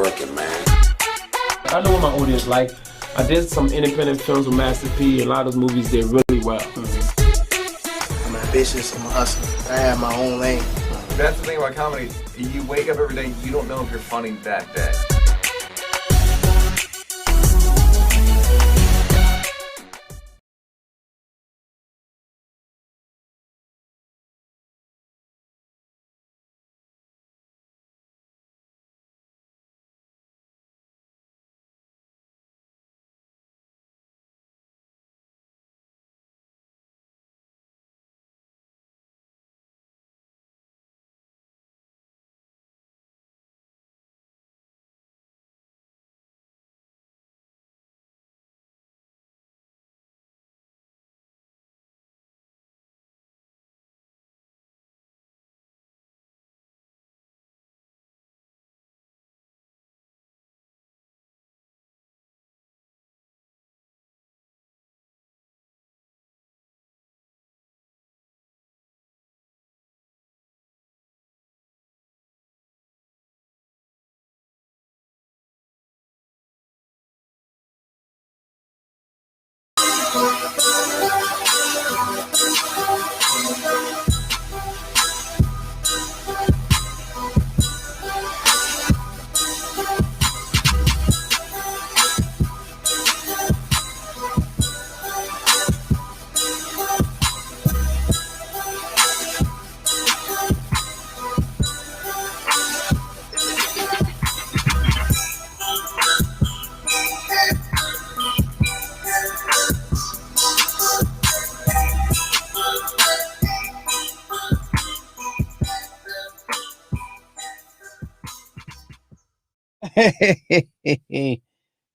working, man. I know what my audience like. I did some independent films with Master P. A lot of those movies did really well. I'm ambitious, I'm a hustler. I have my own lane. That's the thing about comedy. You wake up every day, you don't know if you're funny that day.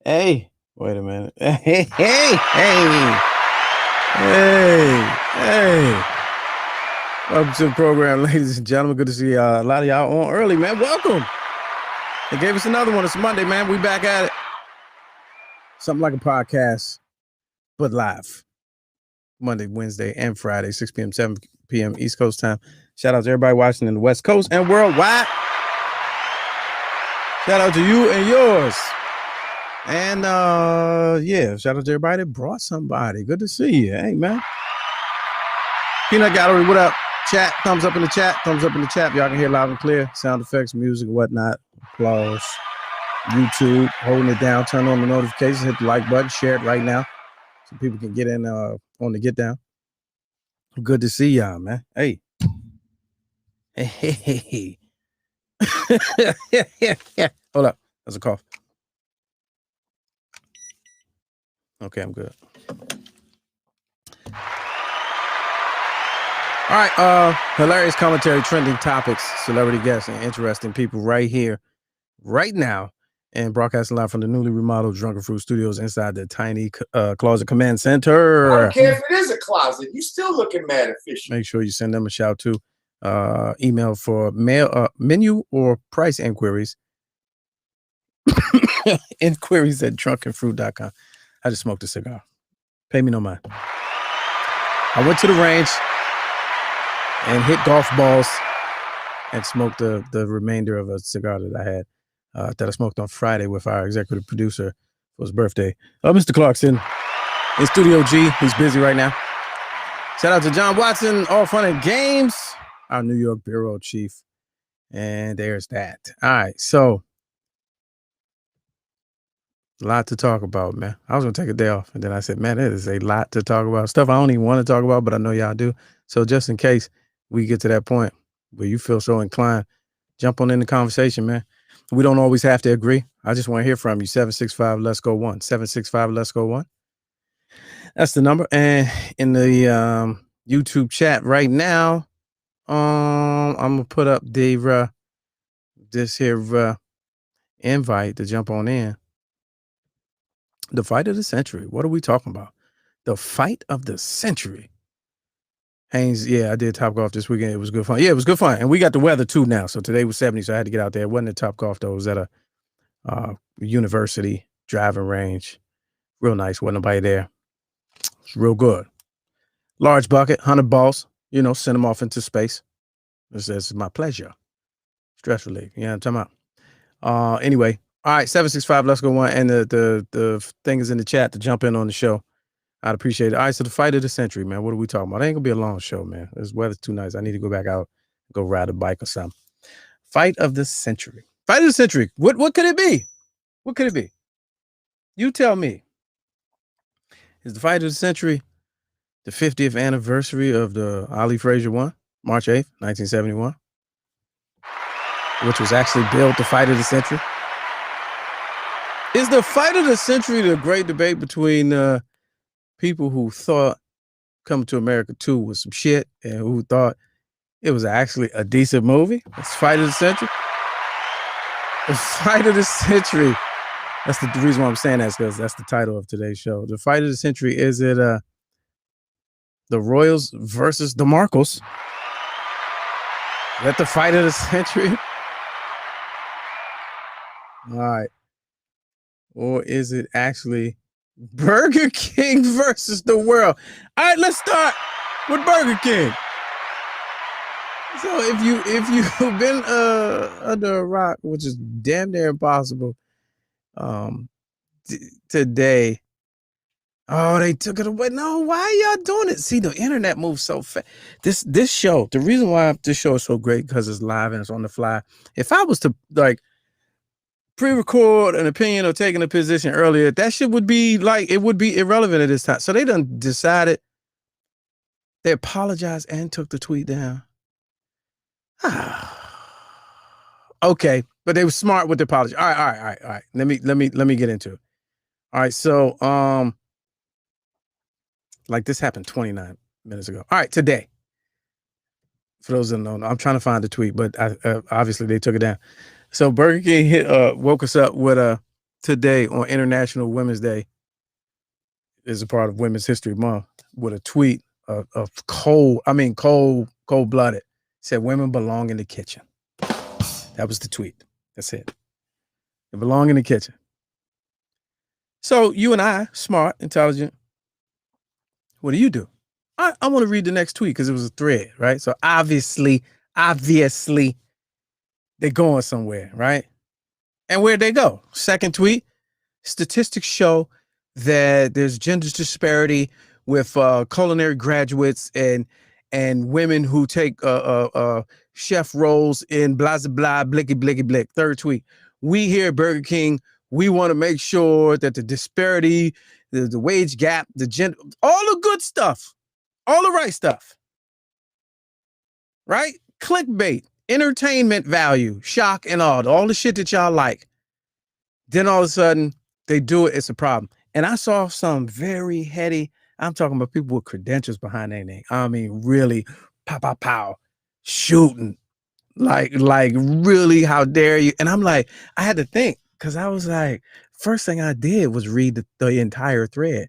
Hey, wait a minute. Hey. Welcome to the program, ladies and gentlemen. Good to see a lot of y'all on early, man. Welcome. They gave us another one. It's Monday, man. We back at it. Something like a podcast, but live. Monday, Wednesday, and Friday, 6 p.m., 7 p.m. East Coast time. Shout out to everybody watching in the West Coast and worldwide. Shout out to you and yours. And yeah, shout out to everybody that brought somebody. Good to see you. Hey, man. Peanut Gallery, what up? Chat, thumbs up in the chat. Thumbs up in the chat. Y'all can hear loud and clear. Sound effects, music, whatnot. Applause. YouTube, holding it down. Turn on the notifications. Hit the like button. Share it right now so people can get in on the get down. Good to see y'all, man. Hey. Hey. Hold up. That's a cough. Okay, I'm good. All right. Hilarious commentary, trending topics, celebrity guests, and interesting people right here, right now, and broadcasting live from the newly remodeled Drunken Fruit Studios inside the tiny closet command center. I don't care if it is a closet. You still looking mad efficient. Make sure you send them a shout to email for mail menu or price inquiries. Inquiries at drunkenfruit.com. I just smoked a cigar. Pay me no mind. I went to the range and hit golf balls and smoked the remainder of a cigar that I had that I smoked on Friday with our executive producer for his birthday. Mr. Clarkson in Studio G. He's busy right now. Shout out to John Watson, All Fun and Games, our New York bureau chief. And there's that. All right, so a lot to talk about, man. I was going to take a day off, and then I said, man, it is a lot to talk about. Stuff I don't even want to talk about, but I know y'all do. So just in case we get to that point where you feel so inclined, jump on in the conversation, man. We don't always have to agree. I just want to hear from you. 765 Let's Go 1. 765 Let's Go 1. That's the number. And in the YouTube chat right now, I'm going to put up the this here invite to jump on in. The fight of the century. What are we talking about? The fight of the century. Haynes, yeah, I did Top Golf this weekend. It was good fun. Yeah, it was good fun. And we got the weather too now. So today was 70, so I had to get out there. It wasn't at Top Golf, though. It was at a university driving range. Real nice. Wasn't nobody there. It's real good. Large bucket, 100 balls. You know, send them off into space. This is my pleasure. Stress relief. Yeah, I'm talking about. Anyway, All right, 765, let's go one. And the thing is in the chat to jump in on the show. I'd appreciate it. All right, so the fight of the century, man. What are we talking about? It ain't gonna be a long show, man. This weather's too nice. I need to go back out, go ride a bike or something. Fight of the century. Fight of the century. What could it be? What could it be? You tell me. Is the fight of the century the 50th anniversary of the Ali Frazier one, March 8th, 1971, which was actually billed the fight of the century? Is the fight of the century the great debate between people who thought Coming to America 2 was some shit and who thought it was actually a decent movie? It's Fight of the Century. The Fight of the Century. That's the reason why I'm saying that, is because that's the title of today's show. The Fight of the Century. Is it the Royals versus the Markles? Is that the Fight of the Century? All right. Or is it actually Burger King versus the world? All right, let's start with Burger King. So if you've been under a rock, which is damn near impossible, today, oh, they took it away. No, why are y'all doing it? See, the internet moves so fast. This show, the reason why this show is so great, because it's live and it's on the fly. If I was to like pre-record an opinion or taking a position earlier, that shit would be like, it would be irrelevant at this time. So they done decided, they apologized and took the tweet down. Okay, but they were smart with the apology. All right. Let me get into it. All right, so like this happened 29 minutes ago. All right, today. For those that don't know, I'm trying to find the tweet, but obviously they took it down. So Burger King woke us up with today on International Women's Day, is a part of Women's History Month, with a tweet of cold-blooded. Said women belong in the kitchen. That was the tweet. That's it. They belong in the kitchen. So you and I, smart, intelligent, what do? I want to read the next tweet because it was a thread, right? So obviously, they're going somewhere, right? And where'd they go? Second tweet, statistics show that there's gender disparity with culinary graduates and women who take chef roles in blah, blah, blicky. Third tweet, we here at Burger King, we want to make sure that the disparity, the wage gap, the gender, all the good stuff, all the right stuff, right? Clickbait, entertainment value, shock and all the shit that y'all like. Then all of a sudden they do it, it's a problem. And I saw some very heady, I'm talking about people with credentials behind their name. I mean, really, pow, shooting. Like really, how dare you? And I'm like, I had to think, because I was like, first thing I did was read the entire thread.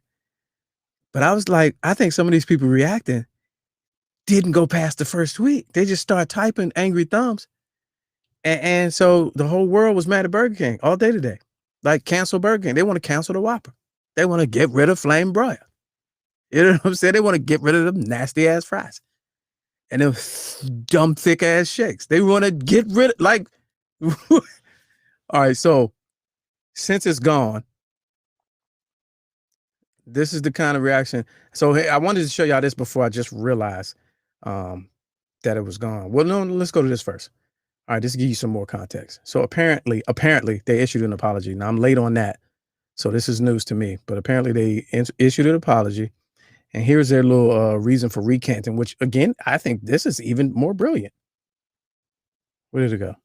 But I was like, I think some of these people reacting didn't go past the first tweet. They just start typing angry thumbs. And so the whole world was mad at Burger King all day today. Like, cancel Burger King. They want to cancel the Whopper. They want to get rid of Flame Broil. You know what I'm saying? They want to get rid of them nasty ass fries and them dumb thick ass shakes. They want to get rid of, like, all right. So since it's gone, this is the kind of reaction. So hey, I wanted to show y'all this before I just realized that it was gone. Well, no, let's go to this first. All right, just to give you some more context. So apparently they issued an apology. Now I'm late on that, so this is news to me. But apparently they issued an apology. And here's their little reason for recanting, which, again, I think this is even more brilliant. Where did it go?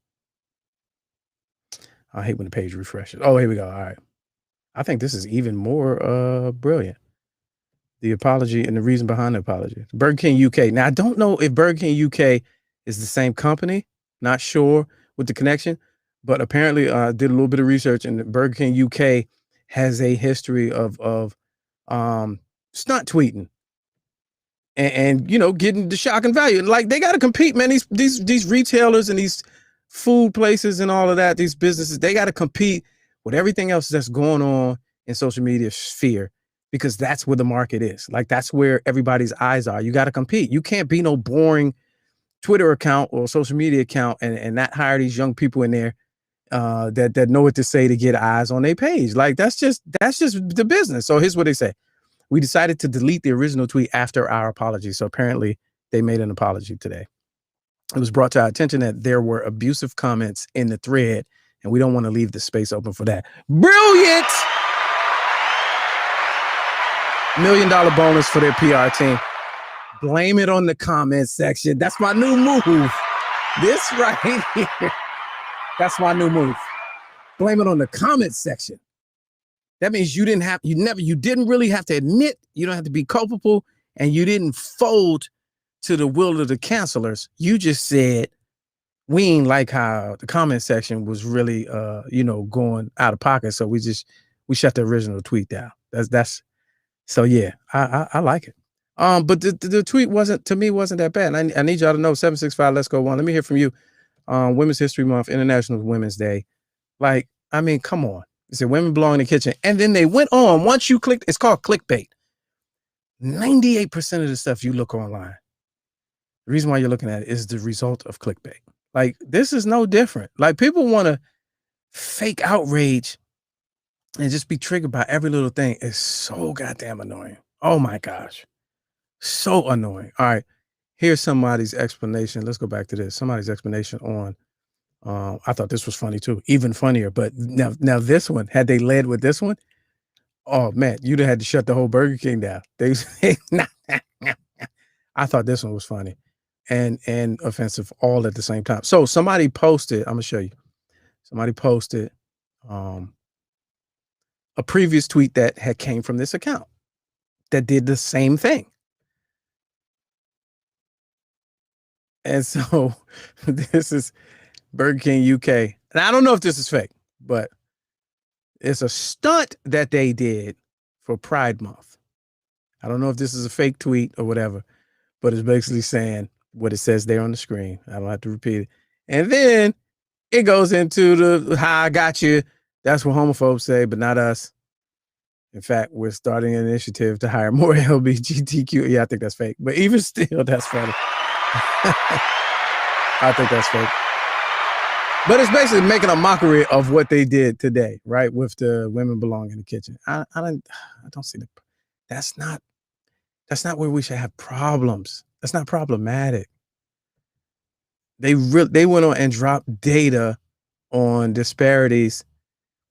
I hate when the page refreshes. Oh, here we go. All right. I think this is even more brilliant. The apology and the reason behind the apology. Burger King UK. Now, I don't know if Burger King UK is the same company. Not sure with the connection. But apparently did a little bit of research, and Burger King UK has a history of stunt tweeting and you know, getting the shock and value. Like, they got to compete, man. These retailers and these food places and all of that, these businesses, they got to compete with everything else that's going on in social media sphere, because that's where the market is. Like, that's where everybody's eyes are. You got to compete. You can't be no boring Twitter account or social media account and not hire these young people in there that know what to say to get eyes on their page. Like that's just the business. So here's what they say. We decided to delete the original tweet after our apology. So apparently they made an apology today. It was brought to our attention that there were abusive comments in the thread, and we don't want to leave the space open for that. Brilliant! $1 million bonus for their PR team. Blame it on the comment section. That's my new move. This right here. That's my new move. Blame it on the comment section. That means you didn't really have to admit, you don't have to be culpable, and you didn't fold to the will of the cancelers. You just said, we ain't like how the comment section was really, going out of pocket. So we shut the original tweet down. So yeah, I like it. But the tweet wasn't that bad. I need y'all to know 765, let's go one. Let me hear from you. Women's History Month, International Women's Day. Like, I mean, come on. It said women belong in the kitchen. And then they went on, once you clicked, it's called clickbait. 98% of the stuff you look online, the reason why you're looking at it is the result of clickbait. Like, this is no different. Like, people want to fake outrage and just be triggered by every little thing. It's so goddamn annoying. Oh my gosh. So annoying. All right. Here's somebody's explanation. Let's go back to this. Somebody's explanation on, I thought this was funny too, even funnier. But now this one, had they led with this one, oh man, you'd have had to shut the whole Burger King down. I thought this one was funny and offensive all at the same time. So somebody posted, I'm gonna show you. Somebody posted a previous tweet that had came from this account that did the same thing. And so this is Burger King UK. And I don't know if this is fake, but it's a stunt that they did for Pride Month. I don't know if this is a fake tweet or whatever, but it's basically saying what it says there on the screen. I don't have to repeat it. And then it goes into the how I got you. That's what homophobes say, but not us. In fact, we're starting an initiative to hire more LGBTQ. Yeah, I think that's fake. But even still, that's funny. I think that's fake. But it's basically making a mockery of what they did today, right? With the women belong in the kitchen. I don't see that's not where we should have problems. That's not problematic. They went on and dropped data on disparities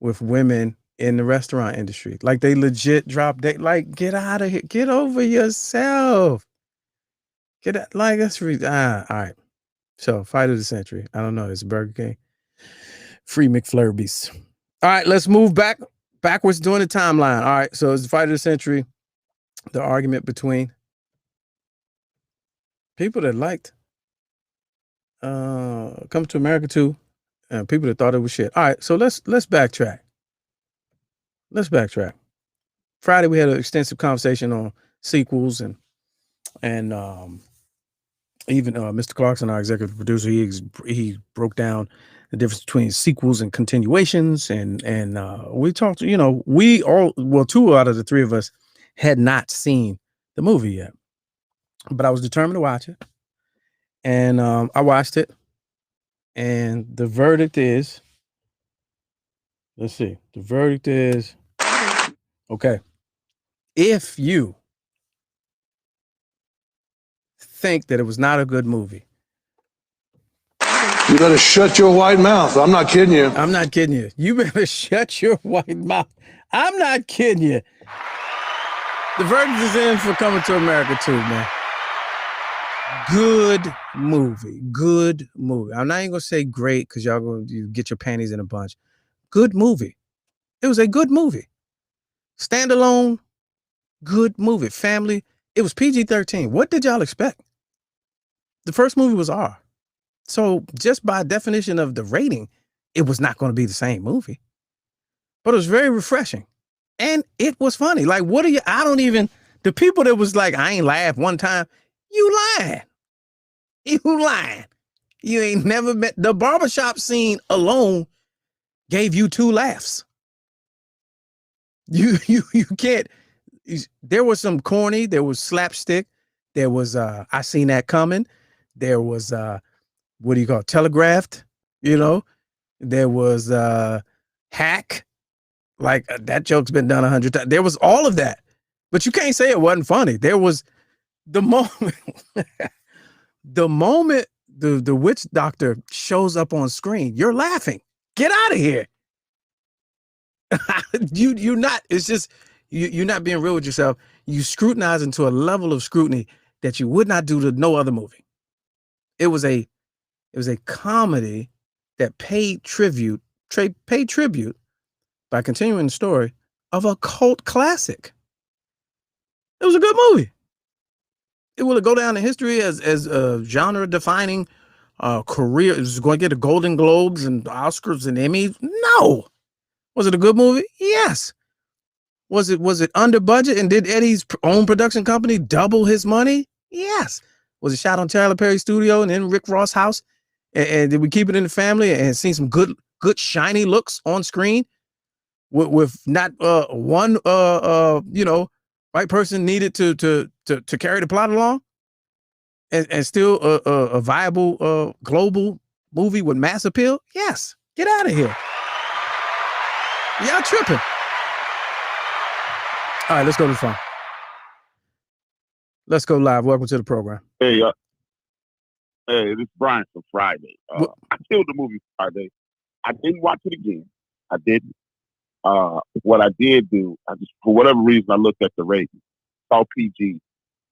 with women in the restaurant industry. Like they legit dropped data. Like, get out of here. Get over yourself. Get out, like that's all right. So fight of the century. I don't know. It's Burger King. Free McFlurbies. All right, let's move backwards doing the timeline. All right, so it's the fight of the century. The argument between people that liked Come to America 2 and people that thought it was shit. All right, so let's backtrack. Friday we had an extensive conversation on sequels and even Mr. Clarkson, our executive producer, he broke down the difference between sequels and continuations, and we talked. Two out of the three of us had not seen the movie yet, but I was determined to watch it, and I watched it, and the verdict is, let's see, the verdict is, okay, if you think that it was not a good movie, you better shut your white mouth. I'm not kidding you. I'm not kidding you. You better shut your white mouth. I'm not kidding you. The verdict is in for Coming to America 2, man. Good movie. I'm not even gonna say great because y'all gonna get your panties in a bunch. Good movie. It was a good movie. Standalone, good movie. Family. It was PG-13. What did y'all expect? The first movie was R. So just by definition of the rating, it was not going to be the same movie. But it was very refreshing. And it was funny. Like, the people that was like, I ain't laughed one time, you lying. You ain't never met. The barbershop scene alone gave you 2 laughs. You can't. There was some corny, there was slapstick, there was I seen that coming, there was what do you call it, telegraphed, There was Hack. Like that joke's been done 100 times. There was all of that, but you can't say it wasn't funny. There was the moment, the moment the witch doctor shows up on screen, you're laughing. Get out of here. You're not. It's just you're not being real with yourself. You scrutinize into a level of scrutiny that you would not do to no other movie. It was a comedy that paid tribute by continuing the story of a cult classic. It was a good movie. It will go down in history as a genre defining career. It was going to get the Golden Globes and Oscars and Emmys. No. Was it a good movie? Yes. Was it under budget, and did Eddie's own production company double his money? Yes. Was it shot on Tyler Perry Studio and in Rick Ross' house? And did we keep it in the family and seen some good shiny looks on screen with not one white person needed to carry the plot along, and still a viable global movie with mass appeal? Yes. Get out of here. Y'all tripping. All right, let's go to the phone. Let's go live. Welcome to the program. Hey, this is Brian from Friday. I killed the movie Friday. I didn't watch it again. I didn't. What I did do, I just, for whatever reason, I looked at the rating, saw PG,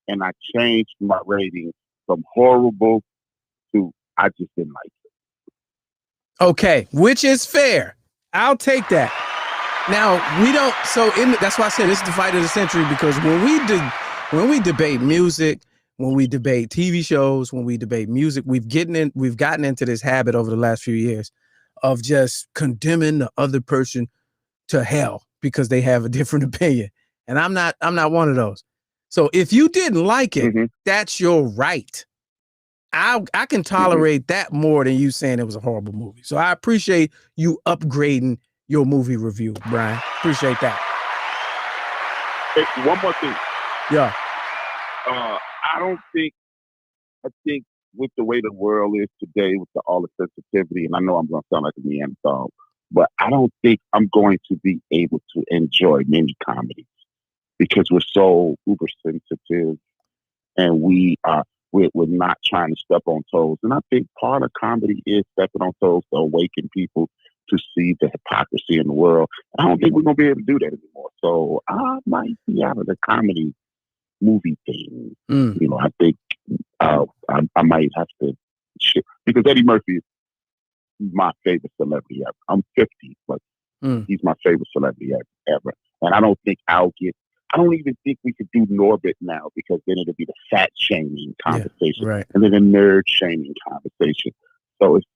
and I changed my rating from horrible to I just didn't like it. Okay, which is fair. I'll take that. Now we don't. So that's why I said this is the fight of the century, because when we debate music, when we debate TV shows, when we debate music, we've gotten into this habit over the last few years of just condemning the other person to hell because they have a different opinion. And I'm not one of those. So if you didn't like it, that's your right. I can tolerate that more than you saying it was a horrible movie. So I appreciate you upgrading your movie review, Brian. Appreciate that. Hey, one more thing. Yeah. I think with the way the world is today, with all the sensitivity, and I know I'm going to sound like a Neanderthal, but I don't think I'm going to be able to enjoy many comedies because we're so uber sensitive, and we're not trying to step on toes. And I think part of comedy is stepping on toes to awaken people to see the hypocrisy in the world. I don't think we're going to be able to do that anymore. So I might be out of the comedy movie thing. You know, I think I might have to shift, because Eddie Murphy is my favorite celebrity ever. I'm 50, but he's my favorite celebrity ever. And I don't even think we could do Norbit now, because then it'll be the fat shaming conversation, right, and then the nerd shaming conversation. So it's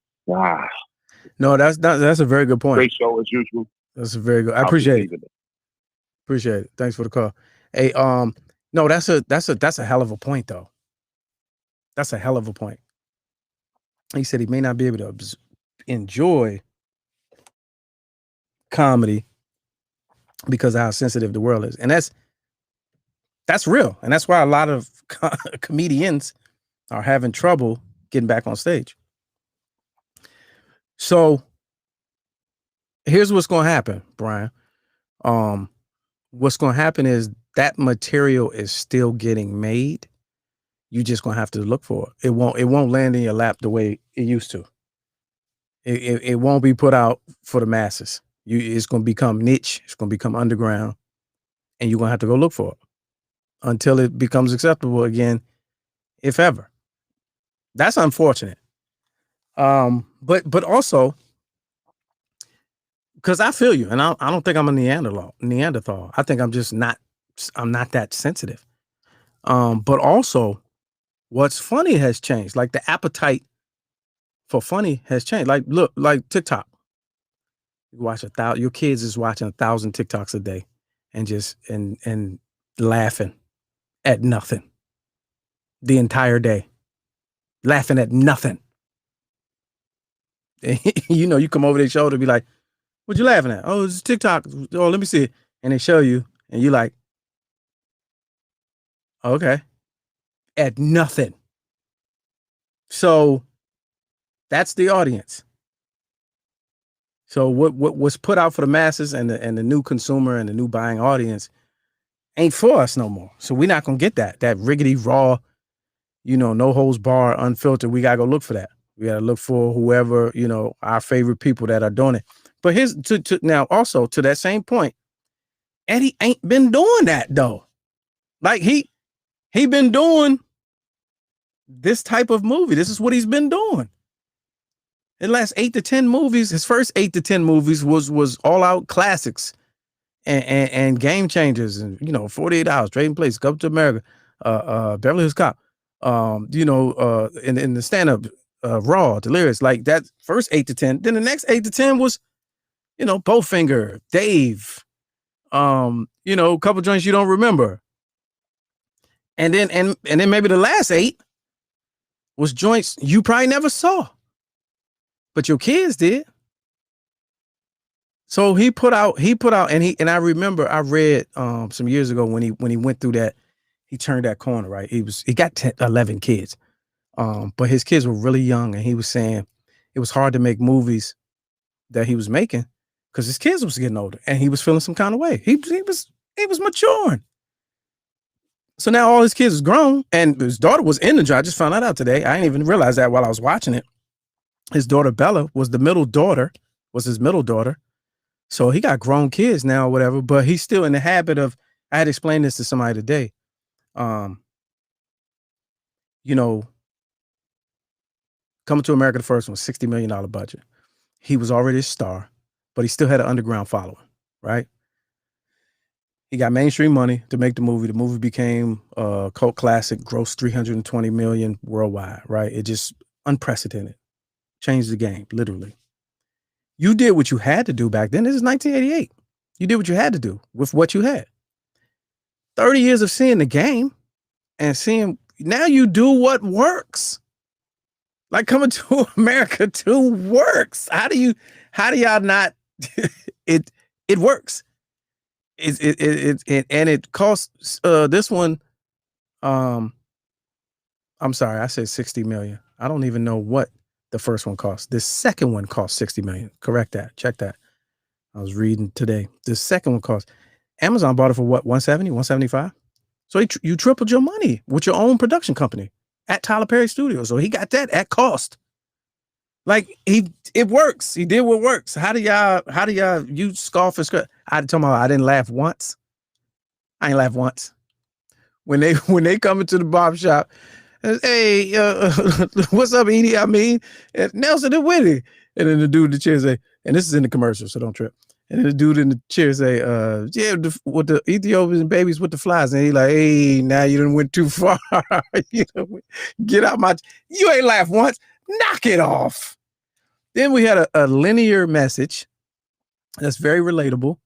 no, that's a very good point. Great show as usual. That's a very good. I appreciate it. Appreciate it. Thanks for the call. Hey, no, that's a hell of a point, though. That's a hell of a point. He said he may not be able to enjoy comedy because of how sensitive the world is, and that's real, and that's why a lot of comedians are having trouble getting back on stage. So here's what's going to happen, Brian. What's going to happen is that material is still getting made. You just going to have to look for it. It won't land in your lap the way it used to. It won't be put out for the masses. It's going to become niche. It's going to become underground, and you're going to have to go look for it until it becomes acceptable again, if ever. That's unfortunate. But also, because I feel you, and I don't think I'm a Neanderthal. I think I'm not that sensitive. But also, what's funny has changed. Like the appetite for funny has changed. Like look, like TikTok. You watch your kids is watching 1,000 TikToks a day, and just and laughing at nothing the entire day, laughing at nothing. You know, you come over their shoulder and be like, what you laughing at? Oh, it's TikTok. Oh, let me see it. And they show you, and you like, okay, at nothing. So that's the audience. So what's put out for the masses and the new consumer and the new buying audience ain't for us no more. So we're not gonna get that riggedy raw, no holds bar, unfiltered. We gotta go look for that. We gotta look for whoever, our favorite people that are doing it. But here's now also to that same point, Eddie ain't been doing that though. Like he been doing this type of movie. This is what he's been doing. In the last 8 to 10 movies, his first 8 to 10 movies was all out classics and game changers, and 48 Hours, Trading Places, Come to America, Beverly Hills Cop, in the stand-up, Raw, Delirious, like that first 8 to 10. Then the next 8 to 10 was, Bowfinger, Dave, a couple joints you don't remember. And then maybe the last 8 was joints you probably never saw, but your kids did. So he put out, and I remember I read some years ago when he went through that, he turned that corner, right? He got 11 kids, but his kids were really young, and he was saying it was hard to make movies that he was making because his kids was getting older, and he was feeling some kind of way. He was maturing. So now all his kids is grown, and his daughter was in the job. I just found that out today. I didn't even realize that while I was watching it. His daughter Bella was his middle daughter. So he got grown kids now or whatever, but he's still in the habit of, I had explained this to somebody today. Coming to America, the first one, $60 million budget. He was already a star, but he still had an underground following, right? He got mainstream money to make the movie. The movie became a cult classic, grossed $320 million worldwide, right? It just unprecedented, changed the game, literally. You did what you had to do back then. This is 1988. You did what you had to do with what you had. 30 years of seeing the game and seeing, now you do what works. Like Coming to America 2 works. How do y'all not, it works. It costs this one, I'm sorry, I said 60 million. I don't even know what the first one cost. The second one cost 60 million. Correct that. Check that. I was reading today. The second one cost. Amazon bought it for what? 170, 175. So you tripled your money with your own production company at Tyler Perry Studios. So he got that at cost. Like it works. He did what works. How do y'all you scoff and scratch? I told him I didn't laugh once. I ain't laughed once. When they come into the barbershop, hey, what's up, Edie? I mean, Nelson and Whitney. And then the dude in the chair say, and this is in the commercial, so don't trip. And then the dude in the chair say, yeah, with the Ethiopian babies with the flies. And he like, hey, now you done went too far. Get out you ain't laughed once. Knock it off. Then we had a linear message that's very relatable.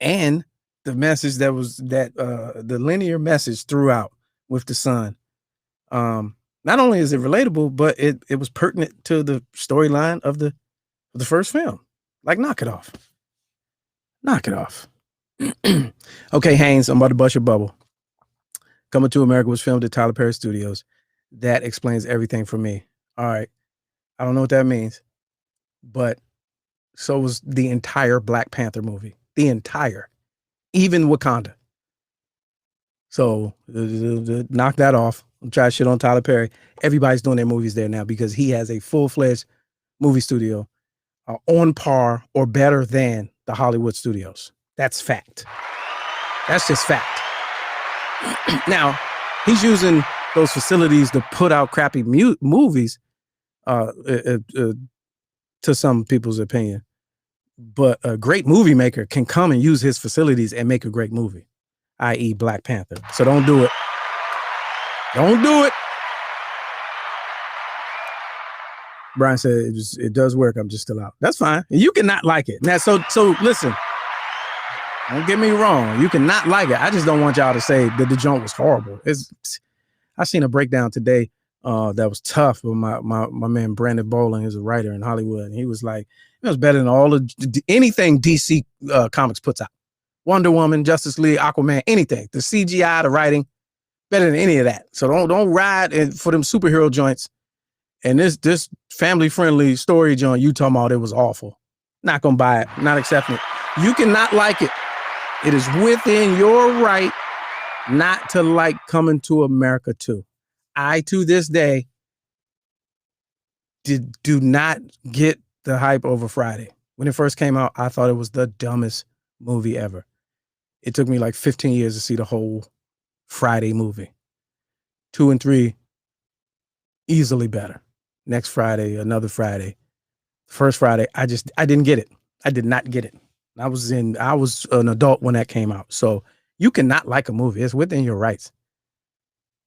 And the message the linear message throughout with the son. Not only is it relatable, but it was pertinent to the storyline of the first film. Like, knock it off. Knock it off. Okay, Haynes, I'm about to bust your bubble. Coming to America was filmed at Tyler Perry Studios. That explains everything for me. All right. I don't know what that means, but so was the entire Black Panther movie. The entire. Even Wakanda. So knock that off. I'm trying to shit on Tyler Perry. Everybody's doing their movies there now because he has a full-fledged movie studio on par or better than the Hollywood studios. That's fact. That's just fact. Now, he's using those facilities to put out crappy movies, to some people's opinion. But a great movie maker can come and use his facilities and make a great movie, i.e. Black Panther. So don't do it. Don't do it. Brian said it does work. I'm just still out. That's fine. You cannot like it. Now, so listen, don't get me wrong. You cannot like it. I just don't want y'all to say that the joint was horrible. I seen a breakdown today that was tough with my man Brandon Bowling is a writer in Hollywood, and he was like, it was better than anything DC Comics puts out. Wonder Woman, Justice League, Aquaman, anything. The CGI, the writing, better than any of that. So don't ride for them superhero joints. And this family friendly story joint you talking about, it was awful. Not gonna buy it. Not accepting it. You cannot like it. It is within your right not to like Coming to America 2. I, to this day, do not get the hype over Friday. When it first came out, I thought it was the dumbest movie ever. It took me like 15 years to see the whole Friday movie. 2 and 3, easily better. Next Friday, another Friday. First Friday, I didn't get it. I did not get it. I was an adult when that came out. So you cannot like a movie. It's within your rights.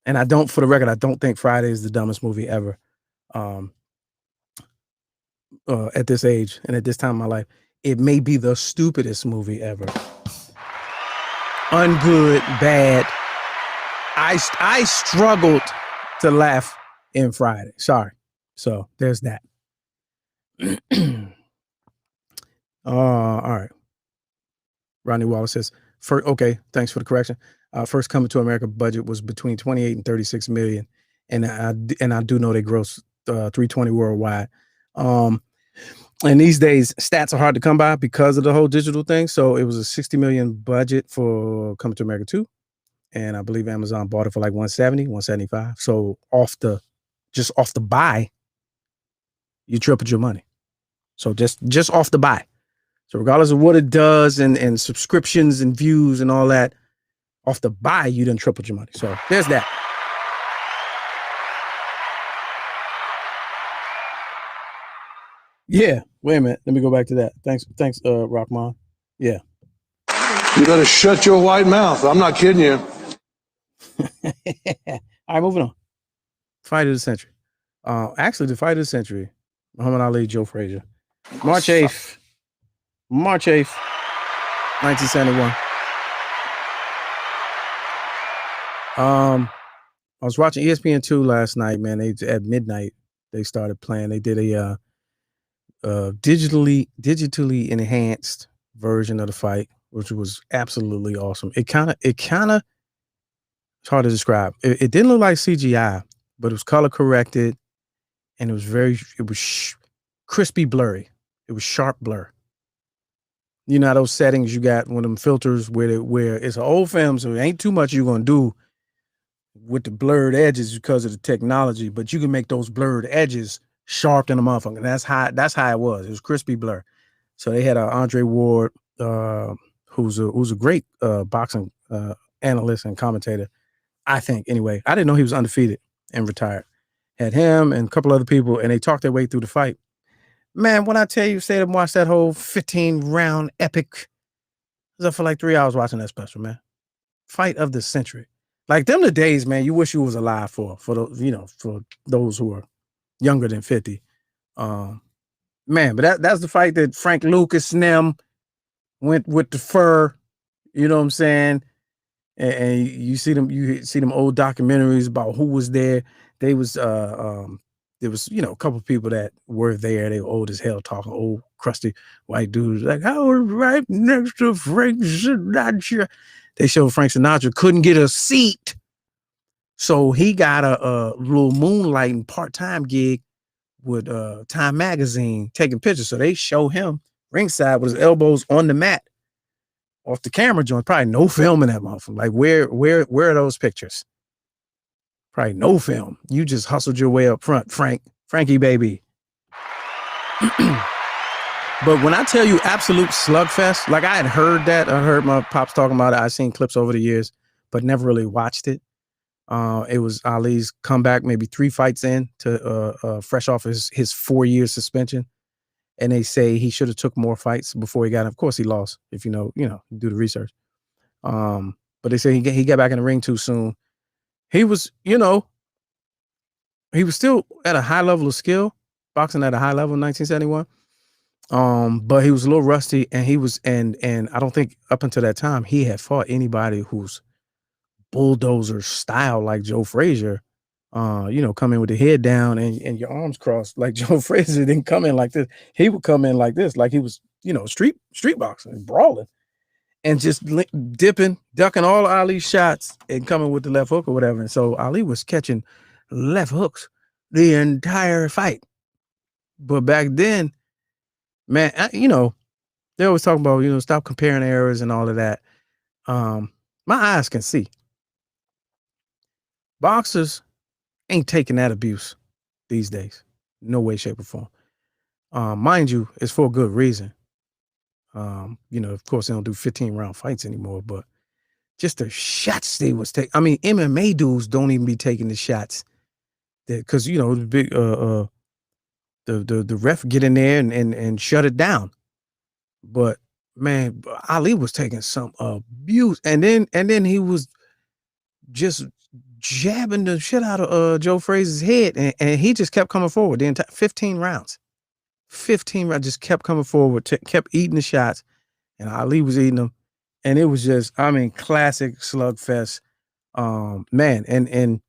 And for the record, I don't think Friday is the dumbest movie ever. At this age and at this time in my life, it may be the stupidest movie ever. Ungood, bad. I struggled to laugh in Friday. Sorry. So there's that. All right. Rodney Wallace says, okay, thanks for the correction. First Coming to America budget was between 28 and 36 million. And I do know they gross 320 worldwide. And these days, stats are hard to come by because of the whole digital thing. So it was a 60 million budget for Coming to America 2. And I believe Amazon bought it for like 170, 175. So just off the buy, you tripled your money. So just off the buy. So regardless of what it does and subscriptions and views and all that, off the buy, you done tripled your money. So there's that. Yeah, wait a minute. Let me go back to that. Thanks, Rockman. Yeah. You better shut your white mouth. I'm not kidding you. All right, moving on. Fight of the century. Actually, the fight of the century. Muhammad Ali, Joe Frazier. March 8th, 1971. I was watching ESPN2 last night, man. At midnight, they started playing. They did a digitally enhanced version of the fight, which was absolutely awesome. It kind of it's hard to describe. It didn't look like CGI, but it was color corrected, and it was crispy blurry. It was sharp blur. You know those settings you got one of them filters where it's an old film, so it ain't too much you're gonna do with the blurred edges because of the technology, but you can make those blurred edges sharp than a motherfucker. And that's how it was. It was crispy blur. So they had Andre Ward, who's a great boxing analyst and commentator, I think. Anyway, I didn't know he was undefeated and retired. Had him and a couple other people, and they talked their way through the fight. Man, when I tell you, stayed up and watched that whole 15-round epic, I was up for like 3 hours watching that special, man. Fight of the century. Like them the days, man, you wish you was alive for those, for those who are younger than 50. Man, but that's the fight that Frank Lucas and them went with the fur, you know what I'm saying? And you see them old documentaries about who was there. There was a couple of people that were there. They were old as hell, talking old crusty white dudes like, I was right next to Frank Sinatra. They showed Frank Sinatra couldn't get a seat, so he got a little moonlighting part-time gig with Time Magazine taking pictures. So they show him ringside with his elbows on the mat off the camera joint. Probably no film in that motherfucker. Like where are those pictures? Probably no film. You just hustled your way up front, Frankie baby. But when I tell you absolute slugfest, like I had heard that, I heard my pops talking about it. I've seen clips over the years, but never really watched it. It was Ali's comeback, maybe 3 fights in to fresh off his 4-year suspension. And they say he should have took more fights before he got in. Of course he lost, if you do the research. But they say he got back in the ring too soon. He was, he was still at a high level of skill, boxing at a high level in 1971. But he was a little rusty, and he was, and I don't think up until that time he had fought anybody who's bulldozer style like Joe Frazier. Come in with the head down and your arms crossed like Joe Frazier didn't come in like this. He would come in like this, like he was, street boxing, brawling, and just dipping, ducking all Ali's shots and coming with the left hook or whatever. And so Ali was catching left hooks the entire fight. But back then, man, they always talk about, stop comparing errors and all of that. My eyes can see. Boxers ain't taking that abuse these days. No way, shape, or form. Mind you, it's for a good reason. Of course, they don't do 15-round fights anymore, but just the shots they was taking. I mean, MMA dudes don't even be taking the shots because, the big, the ref get in there and shut it down. But man, Ali was taking some abuse, and then he was just jabbing the shit out of Joe Frazier's head, and he just kept coming forward the entire 15 rounds. 15 rounds, just kept coming forward, kept eating the shots, and Ali was eating them, and it was just, classic slugfest, man, and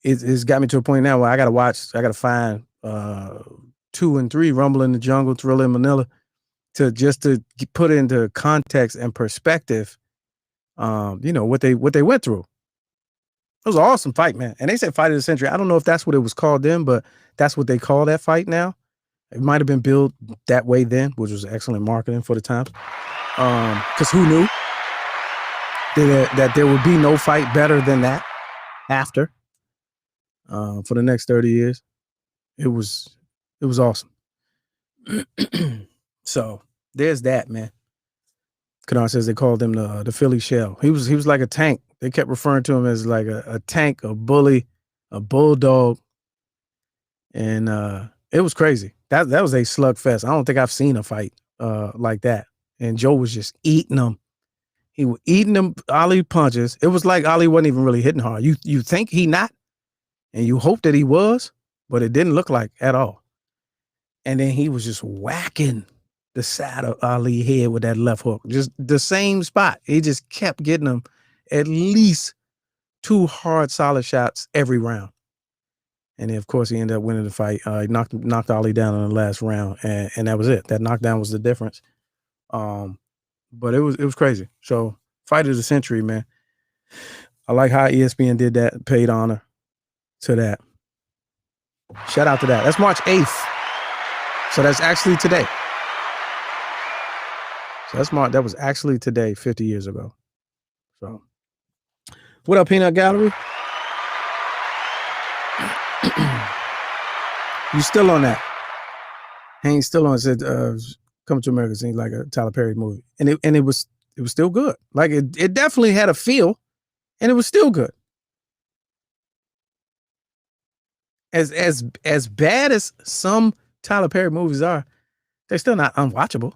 it's got me to a point now where I gotta find 2 and 3, Rumble in the Jungle, Thriller in Manila, to put into context and perspective, what they went through. It was an awesome fight, man. And they said fight of the century. I don't know if that's what it was called then, but that's what they call that fight now. It might have been billed that way then, which was excellent marketing for the times. Because who knew that there would be no fight better than that after for the next 30 years. It was awesome. So there's that, man. Kennard says they called him the Philly Shell. He was like a tank. They kept referring to him as like a tank, a bully, a bulldog. And it was crazy. That was a slugfest. I don't think I've seen a fight like that. And Joe was just eating them. He was eating them Ali punches. It was like Ali wasn't even really hitting hard. You think he not, and you hope that he was, but it didn't look like at all. And then he was just whacking the side of Ali's head with that left hook, just the same spot. He just kept getting him at least 2 hard, solid shots every round. And then, of course, he ended up winning the fight. He knocked Ali down in the last round, and that was it. That knockdown was the difference. But it was crazy. So, fight of the century, man. I like how ESPN did that, paid honor to that. Shout out to that. That's March 8th. So that's actually today. That was actually today, 50 years ago. So, what up, Peanut Gallery? You still on that? Haynes still on. Said, "Coming to America" seems like a Tyler Perry movie, and it was still good. Like it definitely had a feel, and it was still good. As bad as some Tyler Perry movies are, they're still not unwatchable.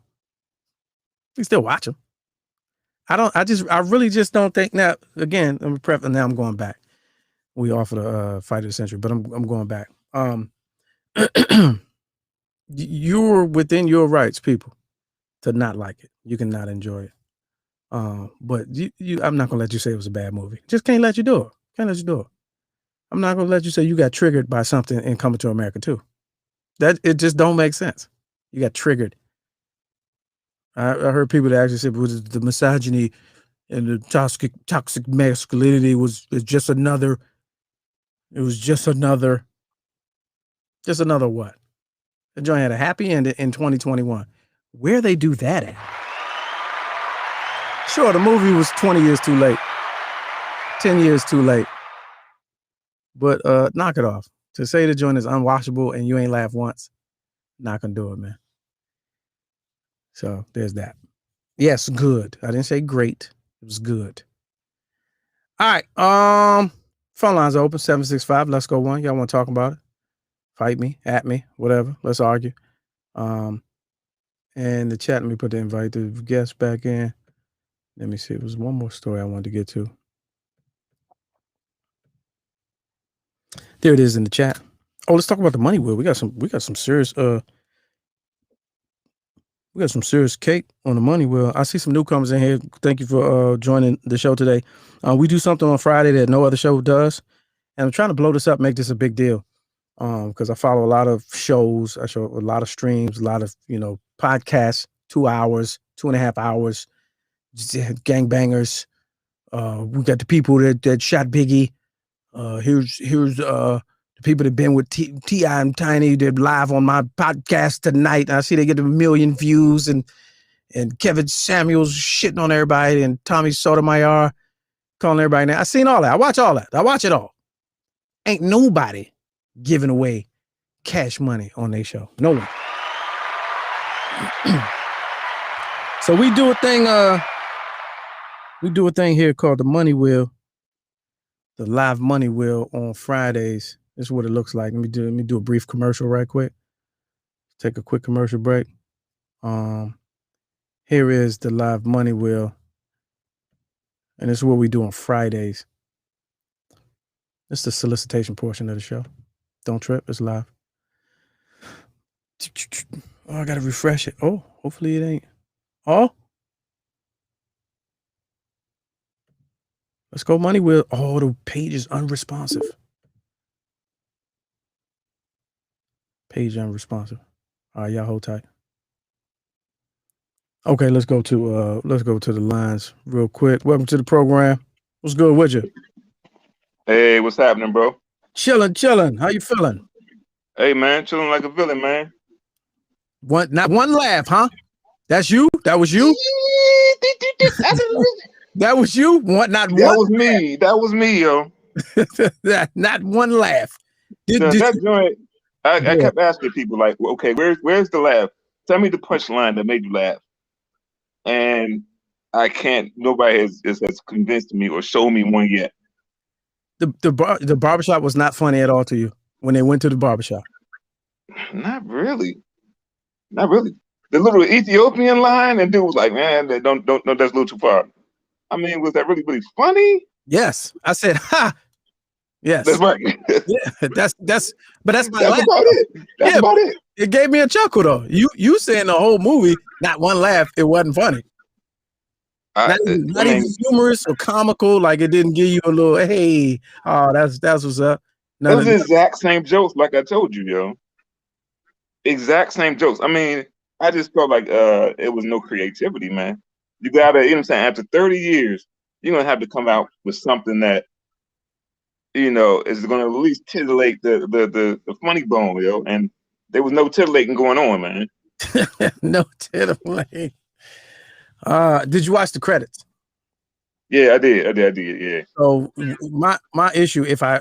You still watch them. I really just don't think. Now, again, now I'm going back. We offered a fight of the century, but I'm going back. You're within your rights, people, to not like it. You cannot enjoy it. But I'm not gonna let you say it was a bad movie. Just can't let you do it. Can't let you do it. I'm not gonna let you say you got triggered by something in Coming to America too. That it just don't make sense. You got triggered. I heard people that actually said was the misogyny and the toxic masculinity was just another. It was just another what? The joint had a happy end in 2021. Where they do that at? Sure, the movie was 20 years too late. 10 years too late. But knock it off. To say the joint is unwatchable and you ain't laughed once, not gonna do it, man. So there's that. Yes, good. I didn't say great. It was good. All right. Phone lines are open, 765. Let's go one. Y'all want to talk about it? Fight me, at me, whatever. Let's argue. And the chat, let me put the invite the guest back in. Let me see. It was one more story I wanted to get to. There it is in the chat. Oh, let's talk about the money wheel. We got some serious cake on the money wheel. I see some newcomers in here. Thank you for joining the show today. We do something on Friday that no other show does. And I'm trying to blow this up, make this a big deal. Because I follow a lot of shows. I show a lot of streams, a lot of, podcasts, 2 hours, 2.5 hours, gangbangers. We got the people that shot Biggie. Here's the people that been with T.I. and Tiny did live on my podcast tonight. I see they get 1 million views, and Kevin Samuels shitting on everybody, and Tommy Sotomayor calling everybody now. I seen all that. I watch all that. I watch it all. Ain't nobody giving away cash money on their show. No one. So we do a thing. We do a thing here called the Money Wheel, the live Money Wheel on Fridays. This is what it looks like. Let me do a brief commercial right quick. Take a quick commercial break. Here is the live Money Wheel, and this is what we do on Fridays. This is the solicitation portion of the show. Don't trip. It's live. Oh, I gotta refresh it. Oh, hopefully it ain't. Oh, let's go Money Wheel. Oh, the page is unresponsive. Page unresponsive. All right, y'all hold tight. Okay, let's go to the lines real quick. Welcome to the program. What's good with you? Hey, what's happening, bro? Chilling. How you feeling? Hey, man, chilling like a villain, man. Not one laugh, huh? That's you? That was you? That was you? Not one. That was me. That was me, yo. Not one laugh. That joint. I kept asking people, like, okay, where's the laugh? Tell me the punchline that made you laugh. And I can't. Nobody has convinced me or shown me one yet. The barbershop was not funny at all to you when they went to the barbershop. Not really. The little Ethiopian line, and dude was like, "Man, don't, that's a little too far." I mean, was that really funny? Yes, I said, "Ha." Yes, that's right. Yeah, that's my laugh. About it. That's about it. It gave me a chuckle though. You saying the whole movie, not one laugh. It wasn't funny. Not even humorous or comical. Like it didn't give you a little, hey, oh, that's what's up. It was the exact same jokes, like I told you, yo. Exact same jokes. I mean, I just felt like it was no creativity, man. You gotta, you know what I'm saying, after 30 years, you're gonna have to come out with something that, you know, is gonna at least titillate the funny bone, yo. And there was no titillating going on, man. No titillating. Did you watch the credits? Yeah, I did, yeah. So my issue, if I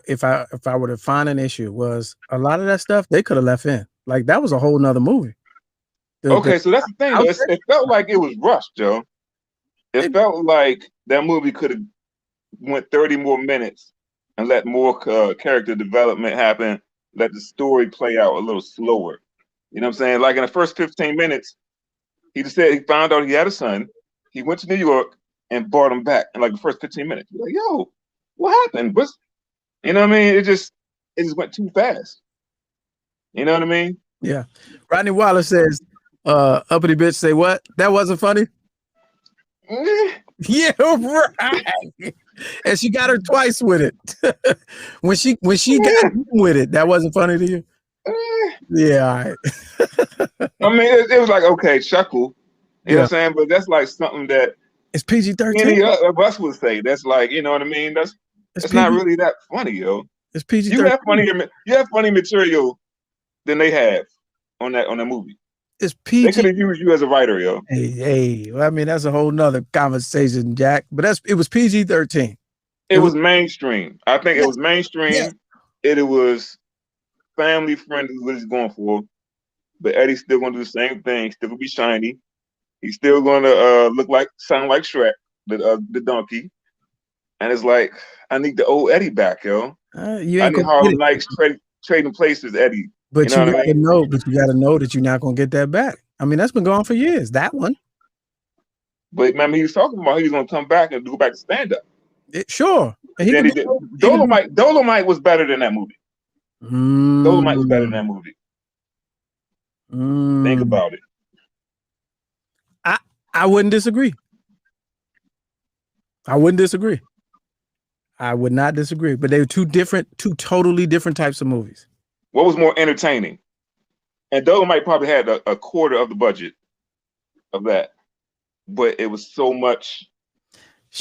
were to find an issue, was a lot of that stuff they could have left in. Like that was a whole nother movie. Okay, so that's the thing. It felt like it was rushed, Joe. It felt like that movie could have went 30 more minutes and let more character development happen, let the story play out a little slower. You know what I'm saying? Like in the first 15 minutes, he just said he found out he had a son. He went to New York and brought him back in like the first 15 minutes. You're like, yo, what happened? You know what I mean? It just went too fast. You know what I mean? Yeah. Rodney Wallace says, uppity bitch say what? That wasn't funny? Yeah, right. And she got her twice with it. when she got with it, that wasn't funny to you? Yeah, all right. I mean, it was like, okay, chuckle. You know what I'm saying? But that's like something that it's PG-13. Any of us would say. That's like, you know what I mean? That's not really that funny, yo. It's PG-13. You have funny material than they have on that movie. It's PG. They could have used you as a writer, yo. Hey. Well, I mean, that's a whole nother conversation, Jack. But it was PG-13. It was mainstream. I think it was mainstream. Yeah. It was family friendly, what he's going for. But Eddie's still gonna do the same thing. He's still gonna be shiny. He's still gonna sound like Shrek, the donkey. And it's like, I need the old Eddie back, yo. I need Harlem Nights trading places, Eddie. But you gotta know that you're not gonna get that back. I mean, that's been gone for years. That one. But remember, he was talking about he was gonna come back and go back to stand up. Sure. And Dolomite was better than that movie. Dolomite was better than that movie. Think about it. I wouldn't disagree. I would not disagree. But they were two totally different types of movies. What was more entertaining? And Dolomite probably had a quarter of the budget of that, but it was so much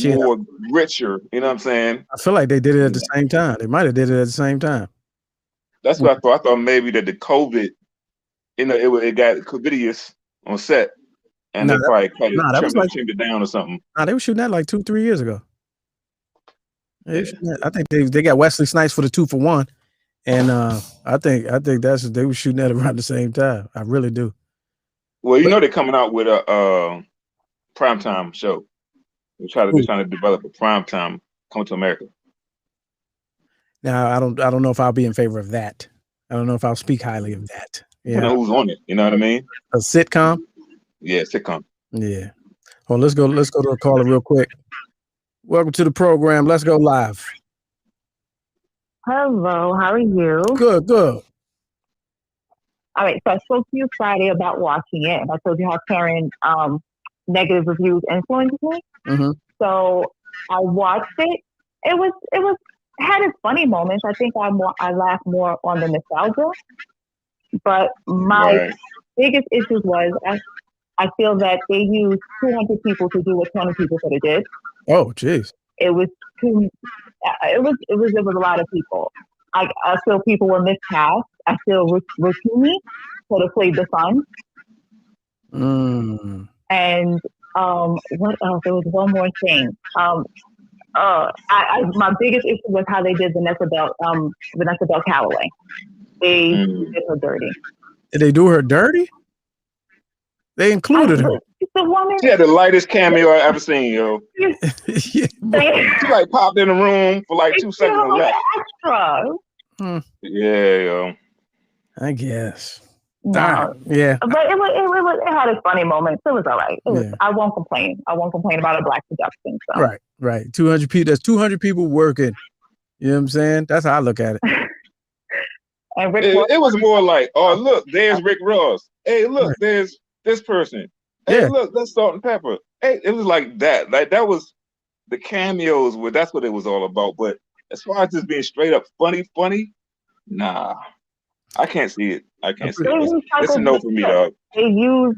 more richer. You know what I'm saying? I feel like they did it at the same time. They might have did it at the same time. That's what I thought. I thought maybe that the COVID, it got covidious on set, and they probably trimmed it down or something. Nah, they were shooting that like 2-3 years ago. I think they got Wesley Snipes for the 2-for-1, and I think they were shooting that around the same time. I really do. Well, they're coming out with a primetime show. They're trying to develop a primetime Coming to America. Now I don't know if I'll be in favor of that. I don't know if I'll speak highly of that. Yeah. You know who's on it? You know what I mean? A sitcom? Yeah, sitcom. Yeah. Well, let's go to a caller real quick. Welcome to the program. Let's go live. Hello, how are you? Good. All right, so I spoke to you Friday about watching it, and I told you how Karen negative reviews influenced me. Mm-hmm. So I watched it. It had its funny moments. I think I laughed more on the nostalgia. But my biggest issue was I feel that they used 200 people to do what 20 people could have did. Oh, jeez. It was a lot of people. I feel people were miscast. I feel Rukmini could have played the son. And what else? There was one more thing. My biggest issue was how they did Vanessa Bell Calloway. They did her dirty. Did they do her dirty? They included her. The woman. She had the lightest cameo I ever seen, yo. She like popped in the room for like 2 seconds and left. Extra. Yeah, yo. I guess. No. Yeah. But it had its funny moments. It was all right. I won't complain. I won't complain about a black production. So. Right. 200 people. That's 200 people working. You know what I'm saying? That's how I look at it. And it was more like, oh, look, there's Rick Ross. Hey, look, there's this person. Hey, look, that's Salt and Pepper. Hey, it was like that. Like that was the cameos. That's what it was all about. But as far as just being straight up funny, nah, I can't see it. I can't see it. It's a no for me, dog. They use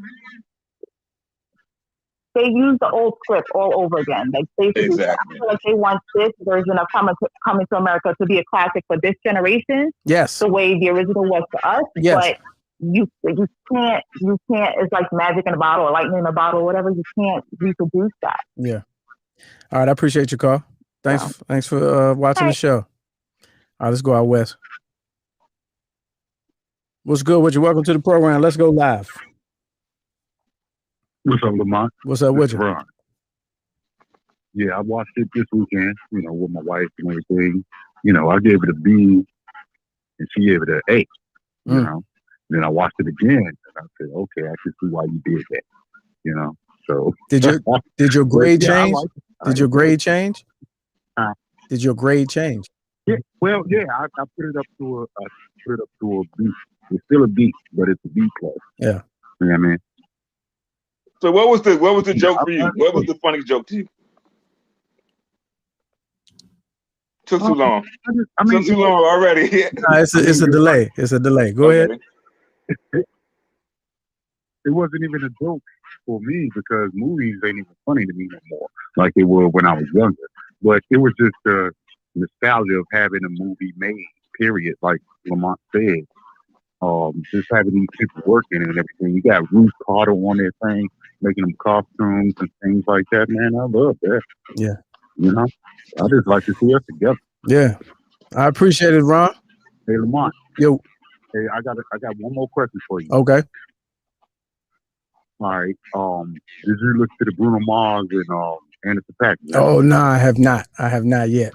the old script all over again. Like basically, I feel like they want this version of Coming to America to be a classic for this generation. Yes, the way the original was for us. Yes. But you can't. It's like magic in a bottle or lightning in a bottle or whatever. You can't reproduce that. Yeah. All right, I appreciate your call. Thanks for watching the show. All right, let's go out west. What's good with you? Welcome to the program. Let's go live. What's up, Lamont? What's up with you? Ron. Yeah, I watched it this weekend, with my wife and everything. I gave it a B and she gave it an A, Then I watched it again and I said, okay, I can see why you did that, So did your grade change? Did your grade change? Did your grade change? Yeah, well, yeah, I put it up to a B. It's still a B, but it's a B plus. Yeah. You know what I mean? So what was the joke for you? What was the funny joke to you? Took too long. Took too long already. It's a delay. It's a delay. Go ahead. It wasn't even a joke for me because movies ain't even funny to me no more, like they were when I was younger. But it was just the nostalgia of having a movie made, period, like Lamont said. Just having these people working and everything. You got Ruth Carter on their thing, making them costumes and things like that. Man, I love that. Yeah. I just like to see us together. Yeah. I appreciate it, Ron. Hey, Lamont. Yo. Hey, I got one more question for you. Okay. All right. Did you look to the Bruno Mars and Anderson .Paak? Oh no, I have not. I have not yet.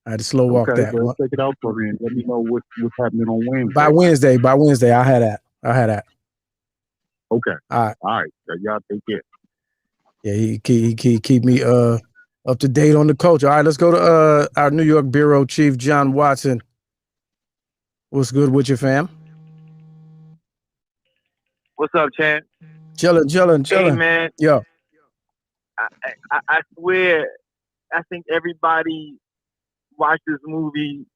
I had to slow walk that. Well, check it out for me and let me know what's happening on Wednesday. By Wednesday, I'll have that. Okay. All right. Y'all take care. Yeah, he keep me up to date on the culture. All right, let's go to our New York bureau chief, John Watson. What's good with you, fam? What's up, Chan? Chilling. Hey, man. Yo. I swear, I think everybody watched this movie.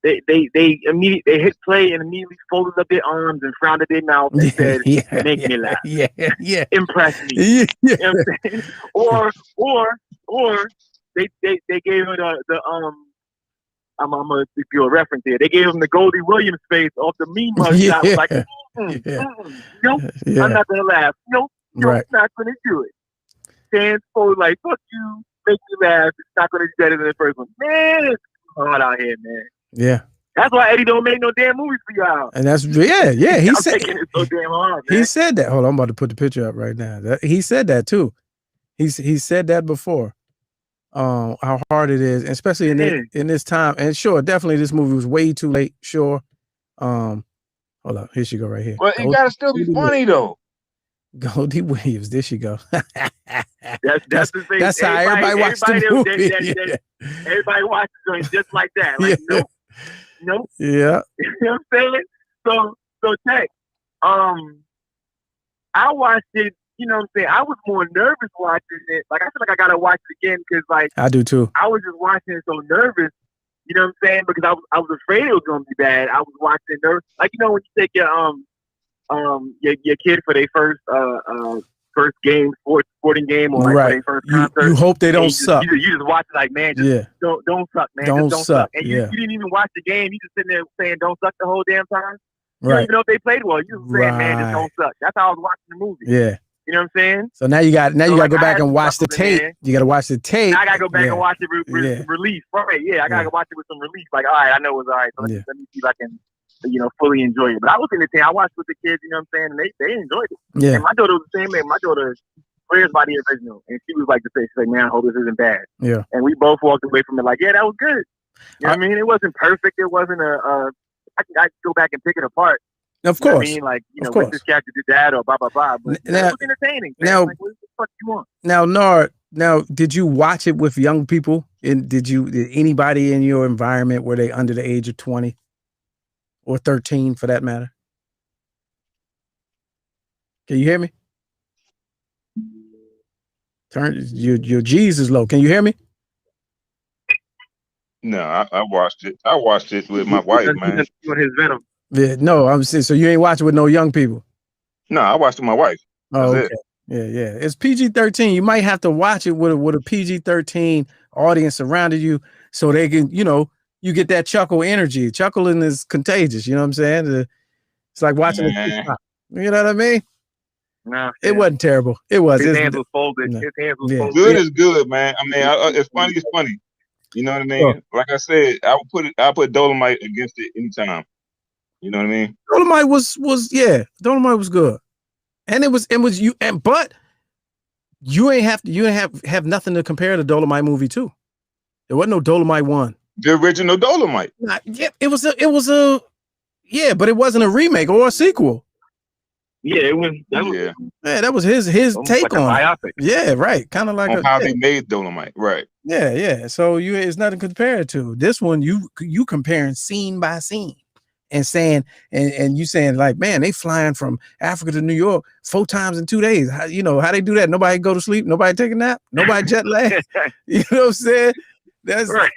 They immediately hit play and immediately folded up their arms and frowned at their mouth and said, "Make me laugh." Yeah. Impress me. Yeah. You know what I'm saying? Or they gave her I'm gonna do a reference here. They gave him the Goldie Williams face off the meme mug shot. I was like, nope, I'm not gonna laugh. Nope, right. Not gonna do it. Hands forward, like, fuck you, make you laugh. It's not gonna be better than the first one. Man, it's hard out here, man. Yeah. That's why Eddie don't make no damn movies for y'all. And that's yeah. He said taking it so damn hard, man. He said that. Hold on, I'm about to put the picture up right now. He said that too. He said that before. How hard it is, especially in this time. And sure, definitely this movie was way too late. Sure. Hold on. Here she go right here. Well, it gotta still be funny though. Goldie Williams. There she go. That's the thing. That's how everybody watched the movie. Everybody watches it just like that. Like, nope. Yeah. You know what I'm saying? So Tech, I watched it, you know what I'm saying? I was more nervous watching it. Like, I feel like I gotta watch it again because, like, I do too. I was just watching it so nervous, you know what I'm saying? Because I was afraid it was gonna be bad. I was watching it nervous. Like, you know, when you take your kid for their first game, sporting game, or like right. their first concert. You hope they don't suck. You just watch it like, man, just don't suck, man. Don't just suck. And you didn't even watch the game. You just sitting there saying don't suck the whole damn time. You Right. don't even know if they played well. You just saying, man, just don't suck. That's how I was watching the movie. Yeah. You know what I'm saying? So now you got to go back and watch the tape. Man. You got to watch the tape. Now I got to go back and watch it release. Right? Yeah, I got to watch it with some relief. Like, all right, I know it was all right. So let me see if I can, fully enjoy it. But I was in the team. I watched with the kids. You know what I'm saying? And they enjoyed it. Yeah. And my daughter was the same way. My daughter swears by the original, and she was like to say, she's like, man, I hope this isn't bad. Yeah. And we both walked away from it like, yeah, that was good. You know what I mean? It wasn't perfect. It wasn't I could go back and pick it apart. Of course. You know what I mean, like, what this character did that or blah blah blah. But it was entertaining. Now, like, what the fuck you want? Now, Nard, did you watch it with young people? And did anybody in your environment were they under the age of 20 or 13 for that matter? Can you hear me? Turn your G's is low. Can you hear me? No, I watched it. I watched it with my wife, man. With his Venom. Yeah, no, I'm saying, so you ain't watching with no young people. No, I watched it with my wife. Oh, okay. Yeah. It's PG-13. You might have to watch it with a PG-13 audience surrounded you, so they can, you get that chuckle energy. Chuckling is contagious. You know what I'm saying? It's like watching it. You know what I mean? No, it wasn't terrible. It was. His hands was folded. No. His hands was folded. Good is good, man. I mean, it's funny. It's funny. You know what I mean? Sure. Like I said, I put Dolomite against it anytime. You know what I mean? Dolomite Dolomite was good, and it was you. But you ain't have nothing to compare the Dolomite movie to. There wasn't no Dolomite 1. The original Dolomite. It was a but it wasn't a remake or a sequel. Yeah, it was. That was his take on biopic. Yeah, right. Kind of like how they made Dolomite, right? Yeah. So it's nothing compared to this one. You comparing scene by scene. And saying, and you saying like, man, they flying from Africa to New York 4 times in 2 days. How they do that? Nobody go to sleep. Nobody take a nap. Nobody jet lag. You know what I'm saying? That's right.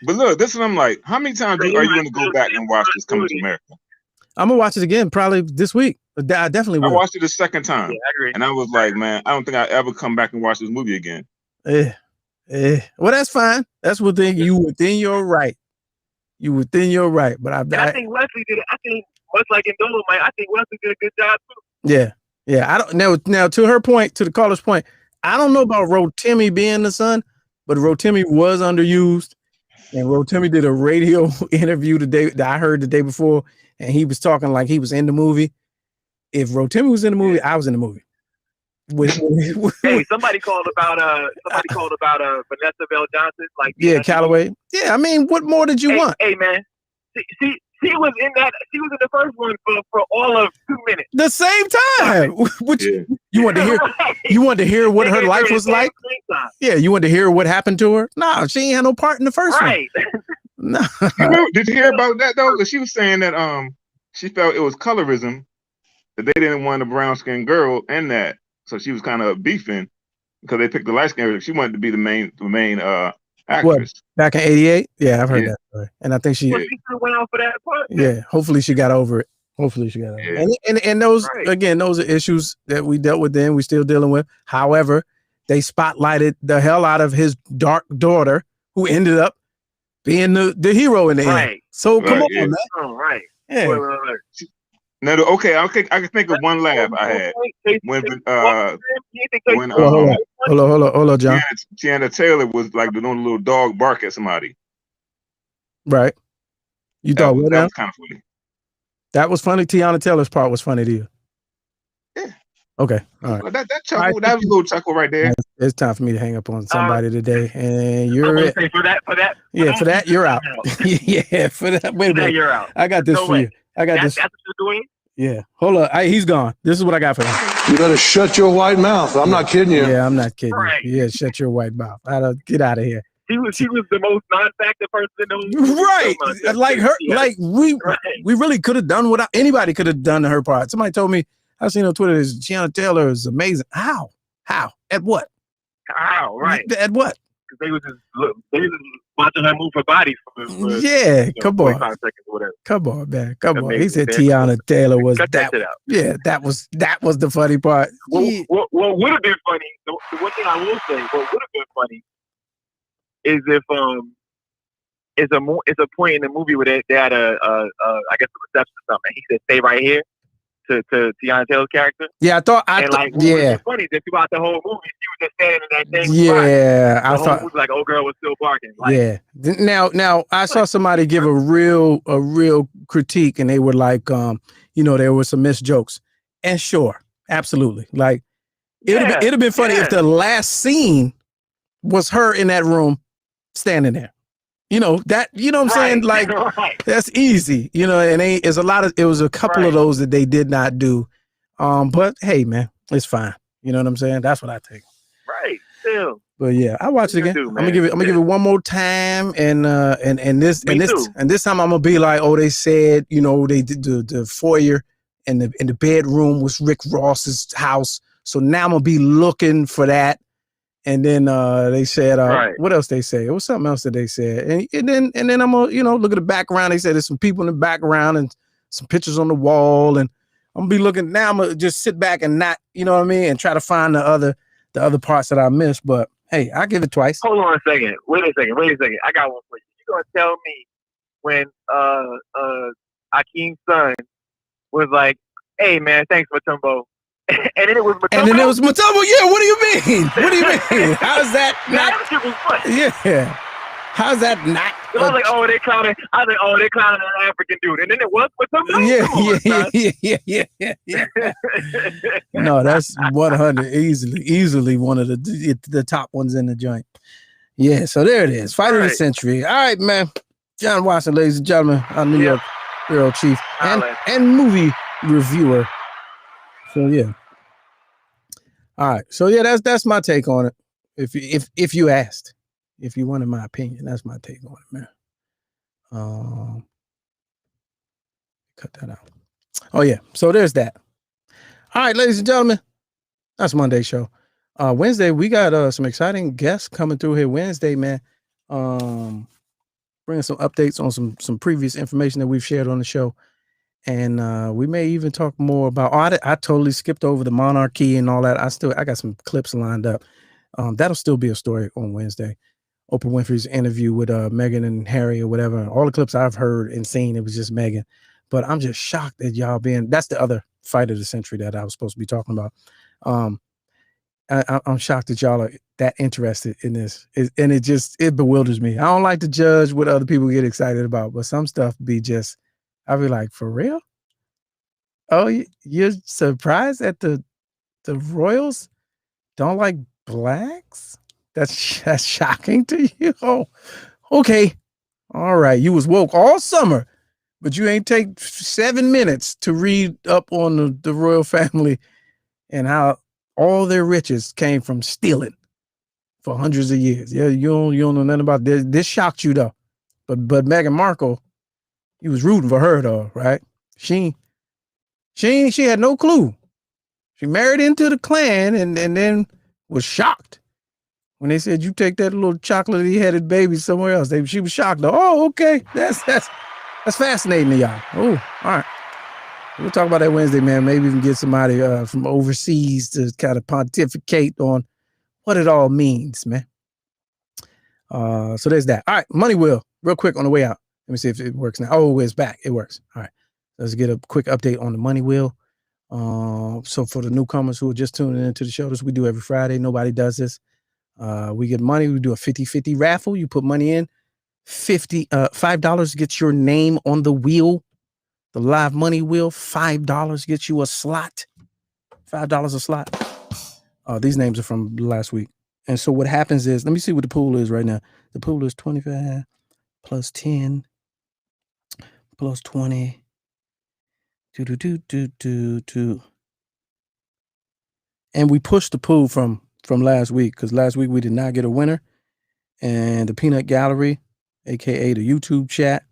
But look, this is what I'm like. How many times are you going to go back and watch this Coming to America? I'm gonna watch it again probably this week. I definitely will. I watched it a second time, I agree. And I was like, man, I don't think I ever come back and watch this movie again. Well, that's fine. That's within your right. You within your right, but I think Wesley did it. I think much like in Dolomite, I think Wesley did a good job too. Yeah. I don't now to her point, to the caller's point. I don't know about Rotimi being the son, but Rotimi was underused, and Rotimi did a radio interview today that I heard the day before, and he was talking like he was in the movie. If Rotimi was in the movie, I was in the movie. Hey, somebody called about Vanessa Bell Johnson, like Calloway. Yeah, I mean, what more did you want? Hey, man, she was in that. She was in the first one for all of 2 minutes. The same time. You wanted to hear? You wanted to hear what her life was like? Yeah, you wanted to hear what happened to her? No, she ain't had no part in the first one. No. Did you hear about that though? She was saying that she felt it was colorism that they didn't want a brown skinned girl in that. So she was kind of beefing because they picked the light skin. She wanted to be the main actress. What, back in '88? Yeah, I've heard that story. And I think she went out for that part. Yeah, hopefully she got over it. And those again, those are issues that we dealt with then. We're still dealing with. However, they spotlighted the hell out of his dark daughter, who ended up being the hero in the end. Right. So come on, yeah. man. Oh, right. Yeah. Spoiler alert. Now, okay, I can think of one laugh I had when Hold on, John. Tiana Taylor was like doing a little dog bark at somebody. Right. You thought that was kind of funny. That was funny. Tiana Taylor's part was funny to you. Yeah. Okay. All right. That chuckle, that was a little chuckle right there. It's time for me to hang up on somebody today, and you're it. For that. Yeah, for that you're out. Yeah, for that. Wait a minute. You're out. I got this No for way. you. I got this. That's what you're doing. Yeah. Hold on. He's gone. This is what I got for him. You better shut your white mouth. I'm not kidding you. Yeah, I'm not kidding. Right. Yeah, shut your white mouth. Get out of here. She was the most non-factor person in the movie. Right. Like her. Like we really could have done what anybody could have done to her part. Somebody told me, I seen on Twitter, this Tiana Taylor is amazing. How? At what? How? Right. At what? Because they was just watching her move her body for yeah, come on. 45 seconds or whatever. Come on, man. Come on. Amazing. He said Tiana Taylor was Cut that. shit out. Yeah, that was the funny part. What would have been funny? The one thing I will say, what would have been funny is if it's a point in the movie where they had I guess a reception or something. He said, "Stay right here." To Tiana Taylor's character. Yeah, I thought. Was funny that throughout the whole movie, she was just standing in that same spot. I thought movie, like old girl was still barking. Like, yeah. Now I saw somebody give a real critique, and they were like, there were some missed jokes, and sure, absolutely, like it'd have been funny if the last scene was her in that room standing there. What I'm saying? Like that's easy, and it was a couple of those that they did not do. But hey, man, it's fine. You know what I'm saying? That's what I think. Right. Still. But yeah, I watch it again. I'm gonna give it one more time, and this time I'm gonna be like, oh, they said, they did the foyer and the bedroom was Rick Ross's house. So now I'm gonna be looking for that. And then they said, what else they say? It was something else that they said. And then I'm going to, look at the background. They said there's some people in the background and some pictures on the wall. And I'm going to be looking now. I'm going to just sit back and not, and try to find the other parts that I missed. But hey, I'll give it twice. Hold on a second. Wait a second. I got one for you. You're going to tell me when Akeem's son was like, hey, man, thanks for Tumbo. And then it was Matumbo. Yeah, what do you mean? How's that not? Yeah. How's that not? I was like, oh, they're clowning an African dude. And then it was Matumbo. Yeah. No, that's 100. Easily one of the top ones in the joint. Yeah, so there it is. Fight of the century. All right, man. John Watson, ladies and gentlemen, our New York Bureau Chief and movie reviewer. So yeah. All right. So yeah, that's my take on it. If you asked, if you wanted my opinion, that's my take on it, man. Cut that out. Oh yeah. So there's that. All right, ladies and gentlemen, that's Monday's show. Wednesday, we got some exciting guests coming through here Wednesday, man. Bringing some updates on some previous information that we've shared on the show. And we may even talk more about. I totally skipped over the monarchy and all that. I got some clips lined up. That'll still be a story on Wednesday. Oprah Winfrey's interview with Meghan and Harry or whatever. All the clips I've heard and seen, it was just Meghan. But I'm just shocked that y'all that's the other fight of the century that I was supposed to be talking about. I'm shocked that y'all are that interested in this, and it bewilders me. I don't like to judge what other people get excited about, but some stuff be just. I'll be like, for real? Oh, you're surprised at the royals don't like blacks? That's shocking to you? Oh, okay. All right. You was woke all summer, but you ain't take 7 minutes to read up on the royal family and how all their riches came from stealing for hundreds of years. Yeah, you don't know nothing about this. This shocked you though. But Meghan Markle, you was rooting for her though, right? She had no clue. She married into the clan and then was shocked when they said you take that little chocolatey headed baby somewhere else. She was shocked though. Oh, okay. That's fascinating to y'all. Oh, all right. We'll talk about that Wednesday, man. Maybe we can get somebody from overseas to kind of pontificate on what it all means, man. So there's that. All right, Money Wheel. real quick on the way out. Let me see if it works now. Oh, it's back. It works. All right. Let's get a quick update on the money wheel. So for the newcomers who are just tuning into the show, this we do every Friday. Nobody does this. We get money. We do a 50-50 raffle. You put money in. $5 gets your name on the wheel. The live money wheel. $5 gets you a slot. $5 a slot. These names are from last week. And so what happens is, let me see what the pool is right now. The pool is 25 plus 10 plus 20. And we pushed the pool from last week because last week we did not get a winner. And the Peanut Gallery, aka the YouTube chat,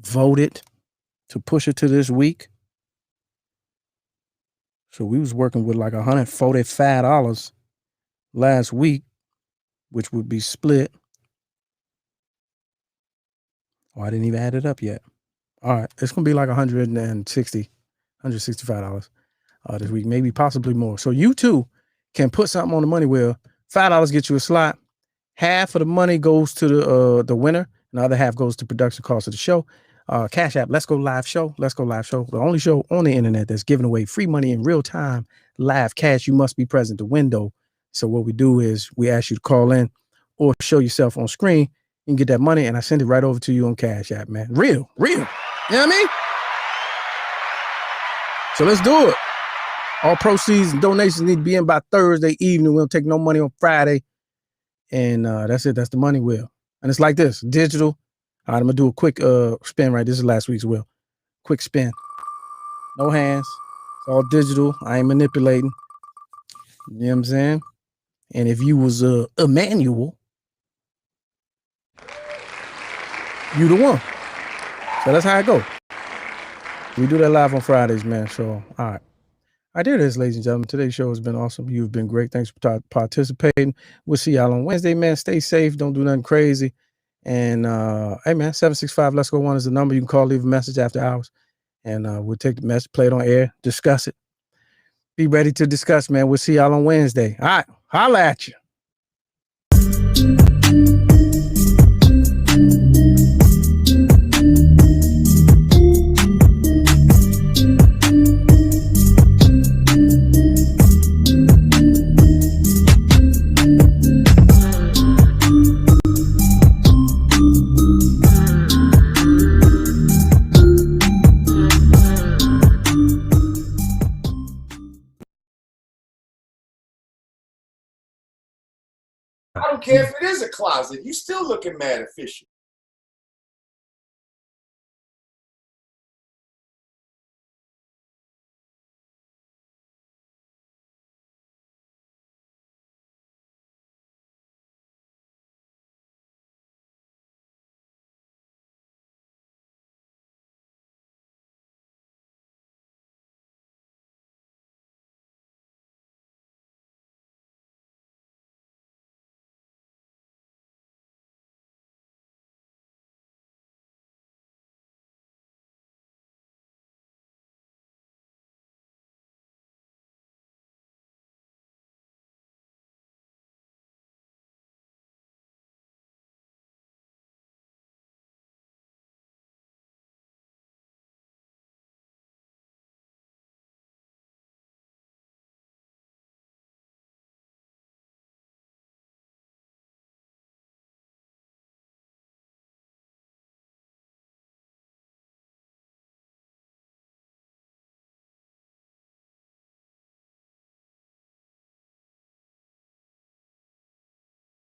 voted to push it to this week. So we was working with like $145 last week, which would be split. Oh, I didn't even add it up yet. All right, it's gonna be like $165 this week, maybe possibly more. So you too can put something on the money wheel. $5 gets you a slot. Half of the money goes to the winner, and the other half goes to production costs of the show. Cash App, Let's Go Live Show. Let's Go Live Show. The only show on the internet that's giving away free money in real time, live cash. You must be present to window. So what we do is we ask you to call in or show yourself on screen. You can get that money, and I send it right over to you on Cash App, man. Real. You know what I mean? So let's do it. All proceeds and donations need to be in by Thursday evening. We don't take no money on Friday. And that's it. That's the money wheel. And it's like this, digital. All right, I'm going to do a quick spin, right? This is last week's wheel. Quick spin. No hands. It's all digital. I ain't manipulating. You know what I'm saying? And if you was a manual, you the one. So that's how it go. We do that live on Fridays, man. So, all right. All right, there it is, ladies and gentlemen. Today's show has been awesome. You've been great. Thanks for participating. We'll see y'all on Wednesday, man. Stay safe. Don't do nothing crazy. And, hey, man, 765 Let's Go 1 is the number. You can call, leave a message after hours. And we'll take the message, play it on air, discuss it. Be ready to discuss, man. We'll see y'all on Wednesday. All right. Holla at you. I don't care if it is a closet. You still looking mad official.